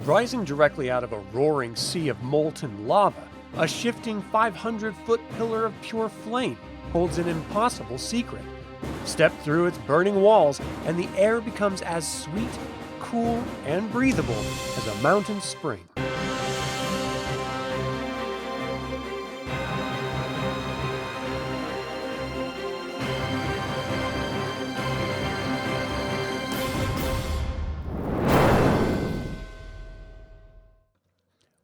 Rising directly out of a roaring sea of molten lava, a shifting 500-foot pillar of pure flame holds an impossible secret. Step through its burning walls, and the air becomes as sweet, cool, and breathable as a mountain spring.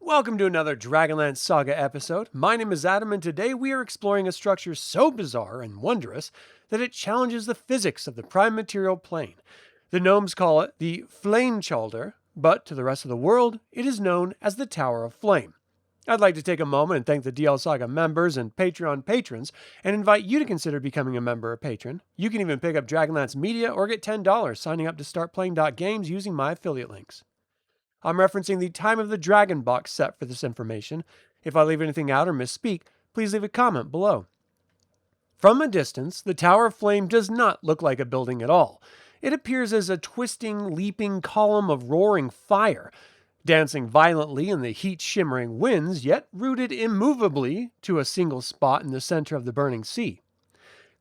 Welcome to another DragonLance Saga episode. My name is Adam, and today we are exploring a structure so bizarre and wondrous that it challenges the physics of the prime material plane. The gnomes call it the Flamechalder, but to the rest of the world, it is known as the Tower of Flame. I'd like to take a moment and thank the DL Saga members and Patreon patrons, and invite you to consider becoming a member or patron. You can even pick up DragonLance Media or get $10 signing up to startplaying.games using my affiliate links. I'm referencing the Time of the Dragon box set for this information. If I leave anything out or misspeak, please leave a comment below. From a distance, the Tower of Flame does not look like a building at all. It appears as a twisting, leaping column of roaring fire, dancing violently in the heat-shimmering winds, yet rooted immovably to a single spot in the center of the burning sea.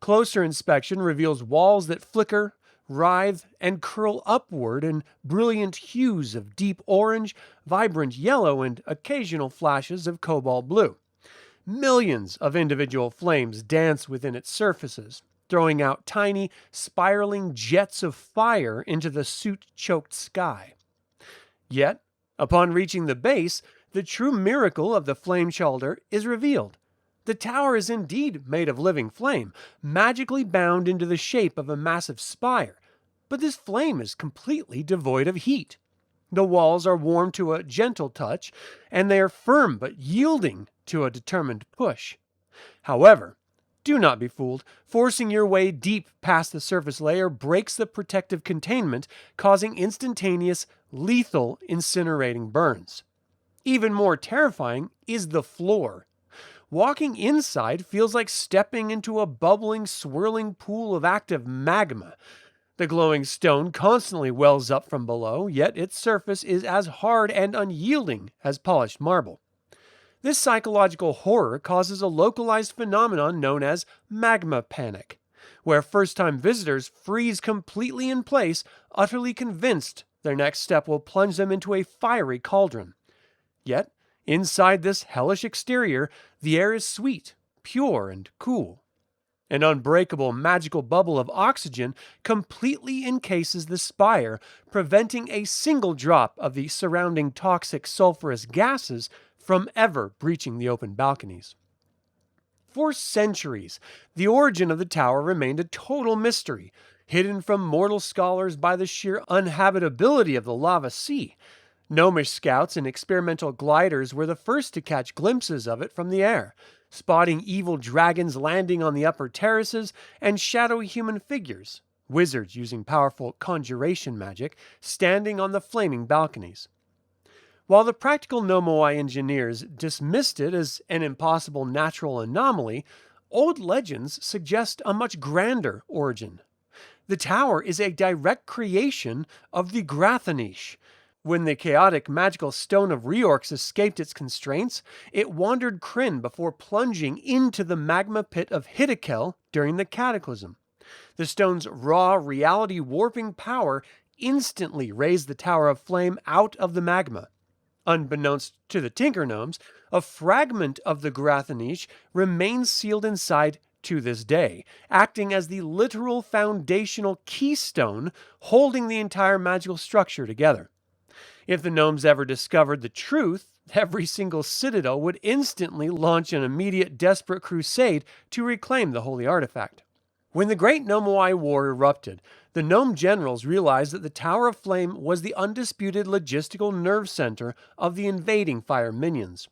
Closer inspection reveals walls that flicker, writhe, and curl upward in brilliant hues of deep orange, vibrant yellow, and occasional flashes of cobalt blue. Millions of individual flames dance within its surfaces, throwing out tiny, spiraling jets of fire into the soot-choked sky. Yet, upon reaching the base, the true miracle of the Flamechalder is revealed. The tower is indeed made of living flame, magically bound into the shape of a massive spire. But this flame is completely devoid of heat. The walls are warm to a gentle touch, and they are firm but yielding to a determined push. However, do not be fooled. Forcing your way deep past the surface layer breaks the protective containment, causing instantaneous, lethal incinerating burns. Even more terrifying is the floor. Walking inside feels like stepping into a bubbling, swirling pool of active magma. The glowing stone constantly wells up from below, yet its surface is as hard and unyielding as polished marble. This psychological horror causes a localized phenomenon known as magma panic, where first-time visitors freeze completely in place, utterly convinced their next step will plunge them into a fiery cauldron. Yet, inside this hellish exterior, the air is sweet, pure, and cool. An unbreakable magical bubble of oxygen completely encases the spire, preventing a single drop of the surrounding toxic sulfurous gases from ever breaching the open balconies. For centuries, the origin of the tower remained a total mystery, hidden from mortal scholars by the sheer uninhabitability of the lava sea. Gnomish scouts and experimental gliders were the first to catch glimpses of it from the air, spotting evil dragons landing on the upper terraces and shadowy human figures, wizards using powerful conjuration magic, standing on the flaming balconies. While the practical Nomoi engineers dismissed it as an impossible natural anomaly, old legends suggest a much grander origin. The tower is a direct creation of the Grathanish. When the chaotic magical stone of Reorx escaped its constraints, it wandered Krynn before plunging into the magma pit of Hitehkel during the Cataclysm. The stone's raw, reality-warping power instantly raised the Tower of Flame out of the magma. Unbeknownst to the Tinker Gnomes, a fragment of the Grathanish remains sealed inside to this day, acting as the literal foundational keystone holding the entire magical structure together. If the gnomes ever discovered the truth, every single citadel would instantly launch an immediate desperate crusade to reclaim the holy artifact. When the Great Nomoi War erupted, the gnome generals realized that the Tower of Flame was the undisputed logistical nerve center of the invading fire minions.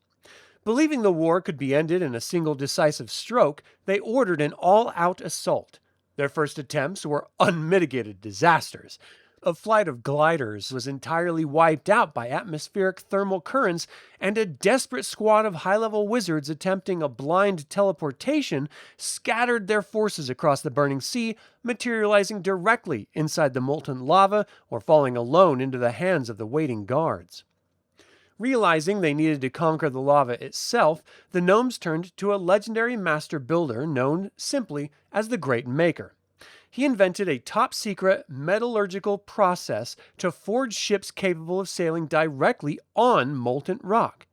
Believing the war could be ended in a single decisive stroke, they ordered an all-out assault. Their first attempts were unmitigated disasters. A flight of gliders was entirely wiped out by atmospheric thermal currents, and a desperate squad of high-level wizards attempting a blind teleportation scattered their forces across the burning sea, materializing directly inside the molten lava or falling alone into the hands of the waiting guards. Realizing they needed to conquer the lava itself, the gnomes turned to a legendary master builder known simply as the Great Maker. He invented a top-secret metallurgical process to forge ships capable of sailing directly on molten rock.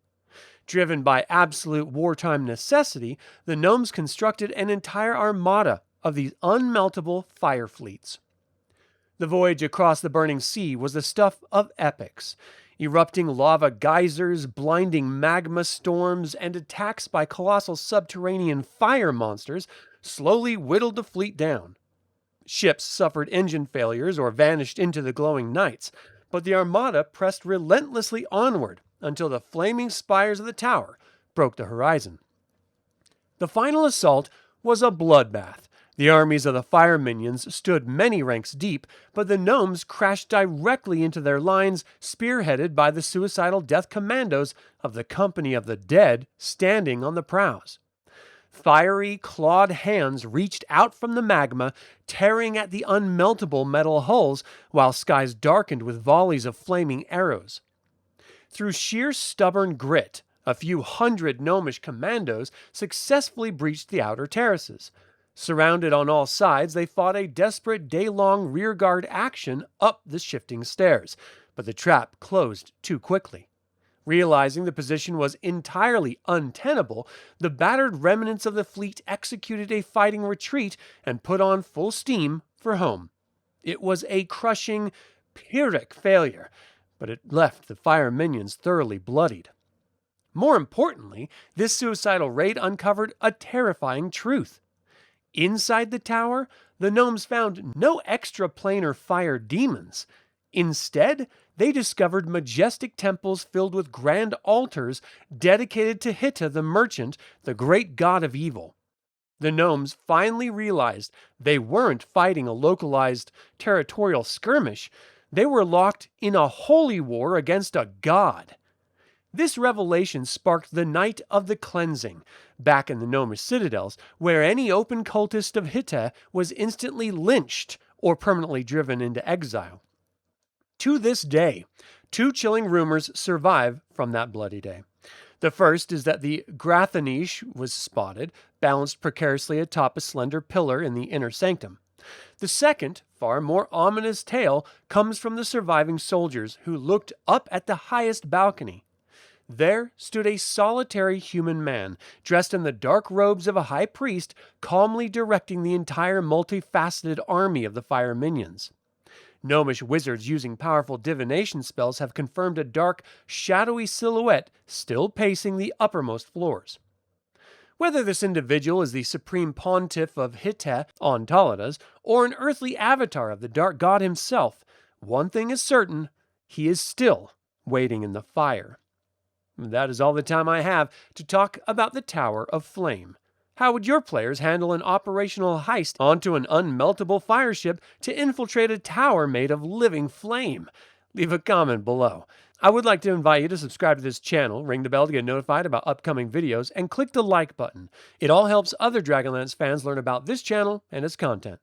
Driven by absolute wartime necessity, the gnomes constructed an entire armada of these unmeltable fire fleets. The voyage across the burning sea was the stuff of epics. Erupting lava geysers, blinding magma storms, and attacks by colossal subterranean fire monsters slowly whittled the fleet down. Ships suffered engine failures or vanished into the glowing nights, but the armada pressed relentlessly onward until the flaming spires of the tower broke the horizon. The final assault was a bloodbath. The armies of the fire minions stood many ranks deep, but the gnomes crashed directly into their lines, spearheaded by the suicidal death commandos of the Company of the Dead standing on the prows. Fiery, clawed hands reached out from the magma, tearing at the unmeltable metal hulls, while skies darkened with volleys of flaming arrows. Through sheer stubborn grit, a few hundred gnomish commandos successfully breached the outer terraces. Surrounded on all sides, they fought a desperate day-long rearguard action up the shifting stairs, but the trap closed too quickly. Realizing the position was entirely untenable, the battered remnants of the fleet executed a fighting retreat and put on full steam for home. It was a crushing, Pyrrhic failure, but it left the fire minions thoroughly bloodied. More importantly, this suicidal raid uncovered a terrifying truth. Inside the tower, the gnomes found no extraplanar fire demons. Instead, they discovered majestic temples filled with grand altars dedicated to Hitehkel the merchant, the great god of evil. The gnomes finally realized they weren't fighting a localized territorial skirmish. They were locked in a holy war against a god. This revelation sparked the Night of the Cleansing, back in the gnomish citadels, where any open cultist of Hitehkel was instantly lynched or permanently driven into exile. To this day, two chilling rumors survive from that bloody day. The first is that the Grathanish was spotted, balanced precariously atop a slender pillar in the inner sanctum. The second, far more ominous tale comes from the surviving soldiers who looked up at the highest balcony. There stood a solitary human man, dressed in the dark robes of a high priest, calmly directing the entire multifaceted army of the fire minions. Gnomish wizards using powerful divination spells have confirmed a dark, shadowy silhouette still pacing the uppermost floors. Whether this individual is the supreme pontiff of Hitehkel on Taladas, or an earthly avatar of the dark god himself, one thing is certain: he is still waiting in the fire. That is all the time I have to talk about the Tower of Flame. How would your players handle an operational heist onto an unmeltable fire ship to infiltrate a tower made of living flame? Leave a comment below. I would like to invite you to subscribe to this channel, ring the bell to get notified about upcoming videos, and click the like button. It all helps other Dragonlance fans learn about this channel and its content.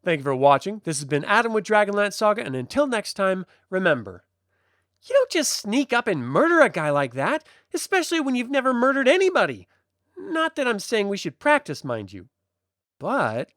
Thank you for watching. This has been Adam with Dragonlance Saga, and until next time, remember, you don't just sneak up and murder a guy like that, especially when you've never murdered anybody. Not that I'm saying we should practice, mind you. But